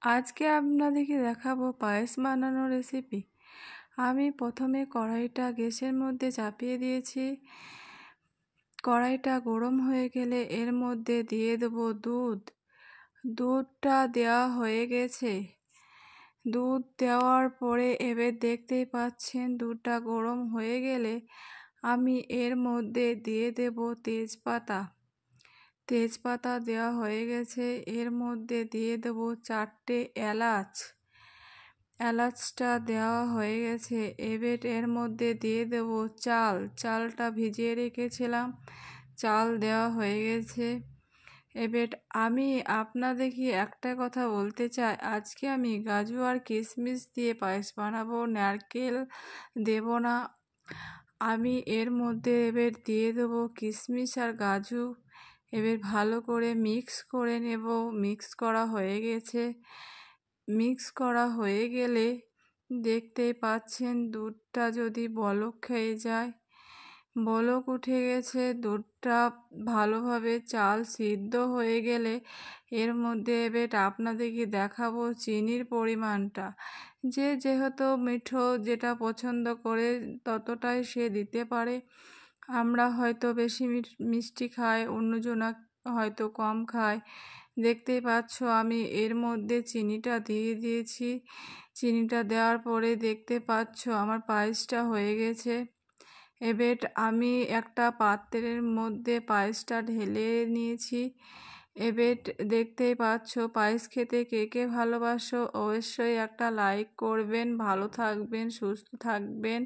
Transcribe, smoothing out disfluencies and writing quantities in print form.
আজকে আপনাদেরকে দেখাবো পায়েস বানানোর রেসিপি। আমি প্রথমে কড়াইটা গ্যাসের মধ্যে চাপিয়ে দিয়েছি। কড়াইটা গরম হয়ে গেলে এর মধ্যে দিয়ে দেবো দুধ। দুধটা দেওয়া হয়ে গেছে। দুধ দেওয়ার পরে এবার দেখতেই পাচ্ছেন দুধটা গরম হয়ে গেলে আমি এর মধ্যে দিয়ে দেব তেজপাতা। তেজপাতা দেওয়া হয়ে গেছে। এর মধ্যে দিয়ে দেব 4টে এলাচ। এলাচটা দেওয়া হয়ে গেছে। এবার এর মধ্যে দিয়ে দেব চালটা ভিজিয়ে রেখেছিলাম। চাল দেওয়া হয়ে গেছে। এবার আমি আপনাদেরকে একটা কথা বলতে চাই, আজকে আমি কাজু আর কিশমিশ দিয়ে পায়েস বানাবো, নারকেল দেব না। আমি এর মধ্যে এবার দিয়ে দেবো কিশমিশ আর কাজু। এবার ভালো করে মিক্স করে নেব। মিক্স করা হয়ে গেছে। মিক্স করা হয়ে গেলে দেখতেই পাচ্ছেন দুধটা যদি বলক খেয়ে যায়, বলক উঠে গেছে। দুধটা ভালোভাবে চাল সিদ্ধ হয়ে গেলে এর মধ্যে এবার আপনাদেরকে দেখাবো চিনির পরিমাণটা। যেহেতু মিঠো যেটা পছন্দ করে ততটাই সে দিতে পারে। আমরা হয়তো বেশি মিষ্টি খাই, অন্যজনা হয়তো কম খায়। দেখতেই পাচ্ছ আমি এর মধ্যে চিনিটা দিয়ে দিয়েছি। চিনিটা দেওয়ার পরে দেখতে পাচ্ছ আমার পায়েসটা হয়ে গেছে। এবার আমি একটা পাত্রের মধ্যে পায়েসটা ঢেলে নিয়েছি। এবার দেখতেই পাচ্ছ পায়েস খেতে কে কে ভালোবাসো, অবশ্যই একটা লাইক করবেন। ভালো থাকবেন, সুস্থ থাকবেন।